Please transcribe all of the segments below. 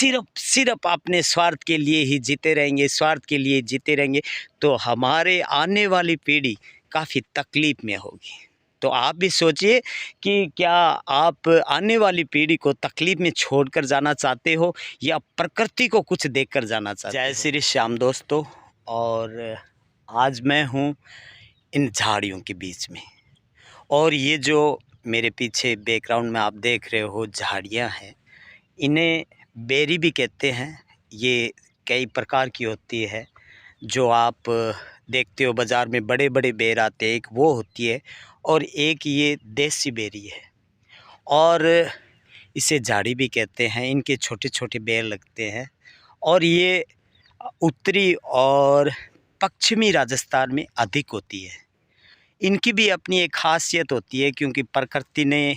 सिर्फ अपने स्वार्थ के लिए ही जीते रहेंगे, स्वार्थ के लिए जीते रहेंगे, तो हमारे आने वाली पीढ़ी काफ़ी तकलीफ़ में होगी। तो आप भी सोचिए कि क्या आप आने वाली पीढ़ी को तकलीफ़ में छोड़कर जाना चाहते हो या प्रकृति को कुछ देकर जाना चाहते हो। जय श्री श्याम दोस्तों, और आज मैं हूँ इन झाड़ियों के बीच में, और ये जो मेरे पीछे बैकग्राउंड में आप देख रहे हो झाड़ियाँ हैं, इन्हें बेरी भी कहते हैं। ये कई प्रकार की होती है, जो आप देखते हो बाज़ार में बड़े बड़े बेर आते हैं, एक वो होती है और एक ये देसी बेरी है, और इसे झाड़ी भी कहते हैं। इनके छोटे छोटे बेर लगते हैं, और ये उत्तरी और पश्चिमी राजस्थान में अधिक होती है। इनकी भी अपनी एक खासियत होती है, क्योंकि प्रकृति ने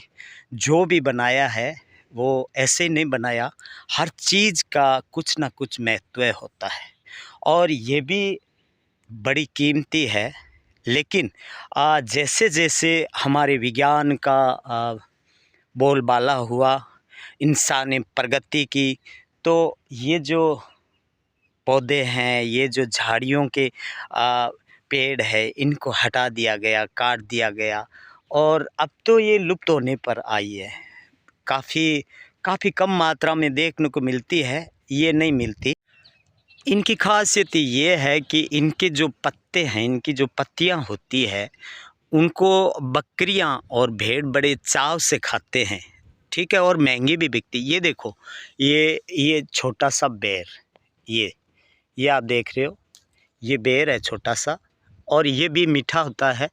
जो भी बनाया है वो ऐसे नहीं बनाया, हर चीज़ का कुछ ना कुछ महत्व होता है, और ये भी बड़ी कीमती है। लेकिन जैसे जैसे हमारे विज्ञान का बोलबाला हुआ, इंसान ने प्रगति की, तो ये जो पौधे हैं, ये जो झाड़ियों के पेड़ है, इनको हटा दिया गया, काट दिया गया, और अब तो ये लुप्त होने पर आई है। काफ़ी कम मात्रा में देखने को मिलती है, ये नहीं मिलती। इनकी खासियत ये है कि इनके जो पत्ते हैं, इनकी जो पत्तियां होती है, उनको बकरियां और भेड़ बड़े चाव से खाते हैं, ठीक है, और महंगी भी बिकती। ये देखो, ये छोटा सा बेर, ये आप देख रहे हो, ये बेर है छोटा सा, और ये भी मीठा होता है,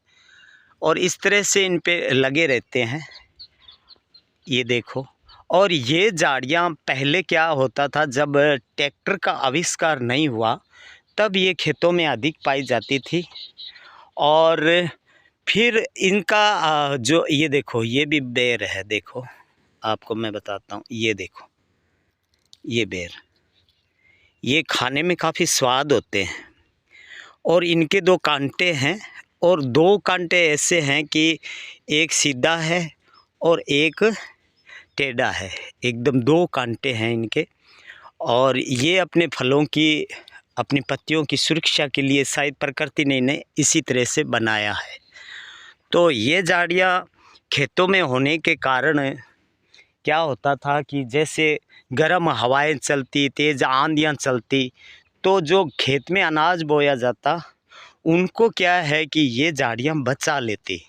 और इस तरह से इन पे लगे रहते हैं, ये देखो। और ये झाड़ियाँ पहले क्या होता था, जब ट्रैक्टर का आविष्कार नहीं हुआ तब ये खेतों में अधिक पाई जाती थी। और फिर इनका जो ये देखो, ये भी बेर है, देखो आपको मैं बताता हूँ, ये देखो, ये बेर, ये खाने में काफ़ी स्वाद होते हैं, और इनके दो कांटे हैं, और दो कांटे ऐसे हैं कि एक सीधा है और एक टेढ़ा है, एकदम दो कांटे हैं इनके। और ये अपने फलों की, अपनी पत्तियों की सुरक्षा के लिए शायद प्रकृति ने इन्हें इसी तरह से बनाया है। तो ये झाड़ियाँ खेतों में होने के कारण क्या होता था कि जैसे गर्म हवाएं चलती, तेज़ आंधियाँ चलती, तो जो खेत में अनाज बोया जाता, उनको क्या है कि ये झाड़ियाँ बचा लेती,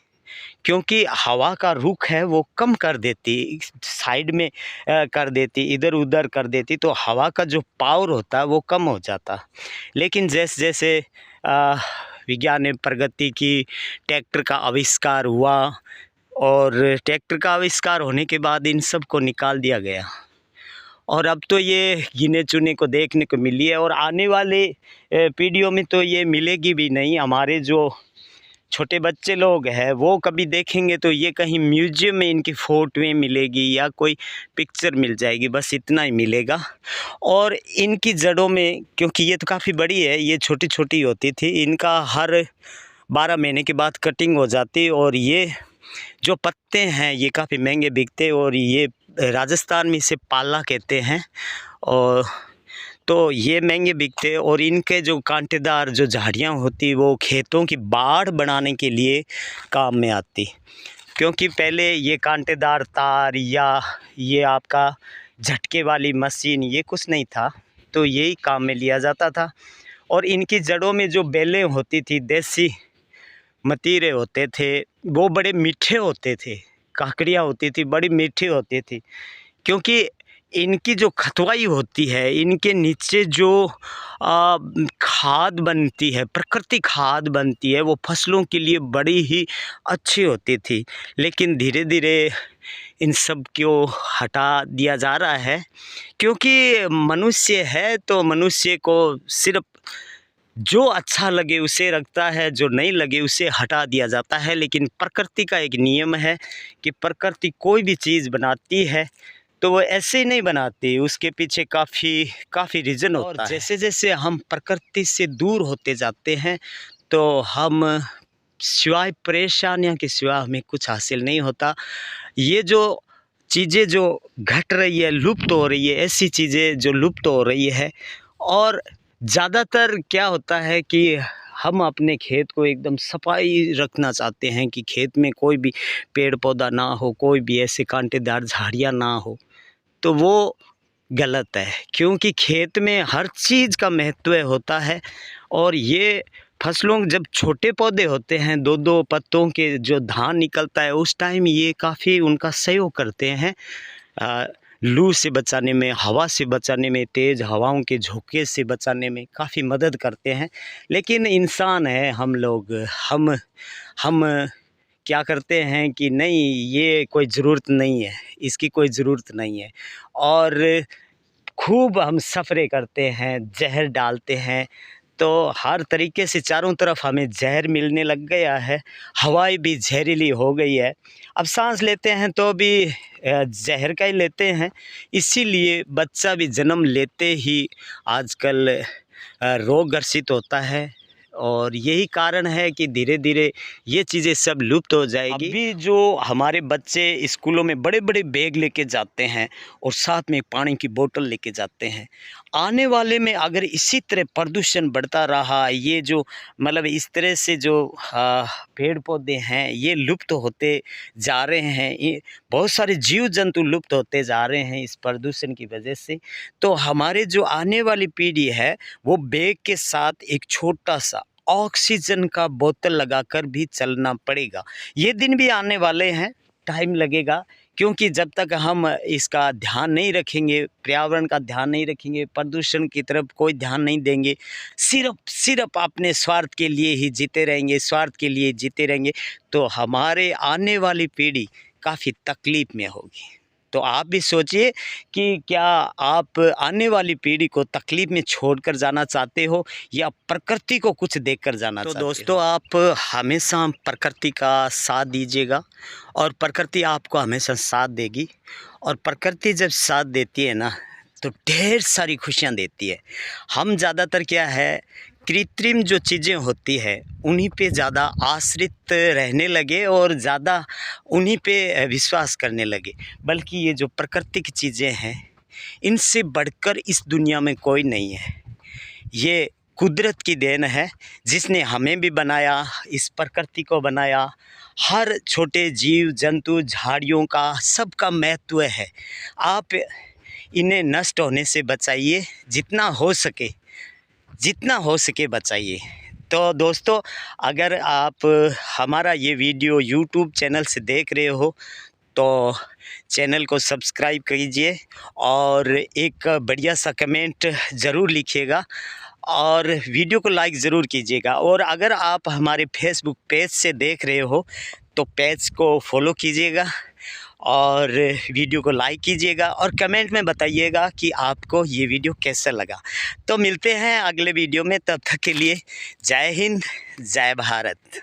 क्योंकि हवा का रुख है वो कम कर देती, साइड में कर देती, इधर उधर कर देती, तो हवा का जो पावर होता है वो कम हो जाता। लेकिन जैसे जैसे विज्ञान ने प्रगति की, ट्रैक्टर का आविष्कार हुआ, और ट्रैक्टर का आविष्कार होने के बाद इन सब को निकाल दिया गया, और अब तो ये गिने चुने को देखने को मिली है, और आने वाले पीढ़ियों में तो ये मिलेगी भी नहीं। हमारे जो छोटे बच्चे लोग हैं वो कभी देखेंगे तो ये कहीं म्यूजियम में इनकी फ़ोटोएँ मिलेगी या कोई पिक्चर मिल जाएगी, बस इतना ही मिलेगा। और इनकी जड़ों में, क्योंकि ये तो काफ़ी बड़ी है, ये छोटी छोटी होती थी, इनका हर 12 महीने के बाद कटिंग हो जाती, और ये जो पत्ते हैं ये काफ़ी महंगे बिकते, और ये राजस्थान में इसे पाला कहते हैं, और तो ये महंगे बिकते। और इनके जो कांटेदार जो झाड़ियाँ होती, वो खेतों की बाड़ बनाने के लिए काम में आती, क्योंकि पहले ये कांटेदार तार या ये आपका झटके वाली मशीन ये कुछ नहीं था, तो यही काम में लिया जाता था। और इनकी जड़ों में जो बेलें होती थी, देसी मतीरे होते थे, वो बड़े मीठे होते थे, काकड़ियाँ होती थी बड़ी मीठी होती थी, क्योंकि इनकी जो खतवाई होती है, इनके नीचे जो खाद बनती है, प्रकृति खाद बनती है, वो फसलों के लिए बड़ी ही अच्छी होती थी। लेकिन धीरे धीरे इन सब को हटा दिया जा रहा है, क्योंकि मनुष्य है तो मनुष्य को सिर्फ जो अच्छा लगे उसे रखता है, जो नहीं लगे उसे हटा दिया जाता है। लेकिन प्रकृति का एक नियम है कि प्रकृति कोई भी चीज़ बनाती है तो वो ऐसे ही नहीं बनाती, उसके पीछे काफ़ी रीज़न होता है। जैसे जैसे हम प्रकृति से दूर होते जाते हैं, तो हम सिवाय परेशानियों के सिवा हमें कुछ हासिल नहीं होता। ये जो चीज़ें जो घट रही है, लुप्त हो रही है, ऐसी चीज़ें जो लुप्त हो रही है। और ज़्यादातर क्या होता है कि हम अपने खेत को एकदम सफाई रखना चाहते हैं कि खेत में कोई भी पेड़ पौधा ना हो, कोई भी ऐसे कांटेदार झाड़ियाँ ना हो, तो वो गलत है। क्योंकि खेत में हर चीज़ का महत्व होता है। और ये फसलों जब छोटे पौधे होते हैं, दो दो पत्तों के जो धान निकलता है, उस टाइम ये काफ़ी उनका सहयोग करते हैं लू से बचाने में, हवा से बचाने में, तेज़ हवाओं के झोंके से बचाने में काफ़ी मदद करते हैं। लेकिन इंसान है हम लोग, हम क्या करते हैं कि नहीं, ये कोई ज़रूरत नहीं है, इसकी कोई ज़रूरत नहीं है, और खूब हम सफ़रे करते हैं, जहर डालते हैं। तो हर तरीके से चारों तरफ हमें जहर मिलने लग गया है, हवाएं भी जहरीली हो गई है। अब सांस लेते हैं तो भी जहर का ही लेते हैं। इसीलिए बच्चा भी जन्म लेते ही आजकल रोग ग्रसित होता है। और यही कारण है कि धीरे धीरे ये चीज़ें सब लुप्त हो जाएगी। अभी जो हमारे बच्चे स्कूलों में बड़े बड़े बैग लेके जाते हैं और साथ में पानी की बोतल लेके जाते हैं, आने वाले में अगर इसी तरह प्रदूषण बढ़ता रहा, ये जो मतलब इस तरह से जो पेड़ पौधे हैं ये लुप्त होते जा रहे हैं, ये बहुत सारे जीव जंतु लुप्त होते जा रहे हैं इस प्रदूषण की वजह से, तो हमारे जो आने वाली पीढ़ी है वो बैग के साथ एक छोटा सा ऑक्सीजन का बोतल लगाकर भी चलना पड़ेगा। ये दिन भी आने वाले हैं, टाइम लगेगा, क्योंकि जब तक हम इसका ध्यान नहीं रखेंगे, पर्यावरण का ध्यान नहीं रखेंगे, प्रदूषण की तरफ कोई ध्यान नहीं देंगे, सिर्फ अपने स्वार्थ के लिए ही जीते रहेंगे, स्वार्थ के लिए जीते रहेंगे, तो हमारे आने वाली पीढ़ी काफ़ी तकलीफ़ में होगी। तो आप भी सोचिए कि क्या आप आने वाली पीढ़ी को तकलीफ़ में छोड़कर जाना चाहते हो या प्रकृति को कुछ देकर जाना चाहते हो? तो दोस्तों, आप हमेशा प्रकृति का साथ दीजिएगा और प्रकृति आपको हमेशा साथ देगी। और प्रकृति जब साथ देती है ना, तो ढेर सारी खुशियाँ देती है। हम ज़्यादातर क्या है, कृत्रिम जो चीज़ें होती है उन्हीं पे ज़्यादा आश्रित रहने लगे और ज़्यादा उन्हीं पे विश्वास करने लगे। बल्कि ये जो प्राकृतिक चीज़ें हैं, इनसे बढ़कर इस दुनिया में कोई नहीं है। ये कुदरत की देन है, जिसने हमें भी बनाया, इस प्रकृति को बनाया। हर छोटे जीव जंतु, झाड़ियों का, सबका महत्व है। आप इन्हें नष्ट होने से बचाइए, जितना हो सके बचाइए। तो दोस्तों, अगर आप हमारा ये वीडियो यूट्यूब चैनल से देख रहे हो तो चैनल को सब्सक्राइब कीजिए और एक बढ़िया सा कमेंट ज़रूर लिखिएगा और वीडियो को लाइक ज़रूर कीजिएगा। और अगर आप हमारे फेसबुक पेज से देख रहे हो तो पेज को फॉलो कीजिएगा और वीडियो को लाइक कीजिएगा और कमेंट में बताइएगा कि आपको ये वीडियो कैसा लगा। तो मिलते हैं अगले वीडियो में, तब तक के लिए जय हिंद, जय भारत।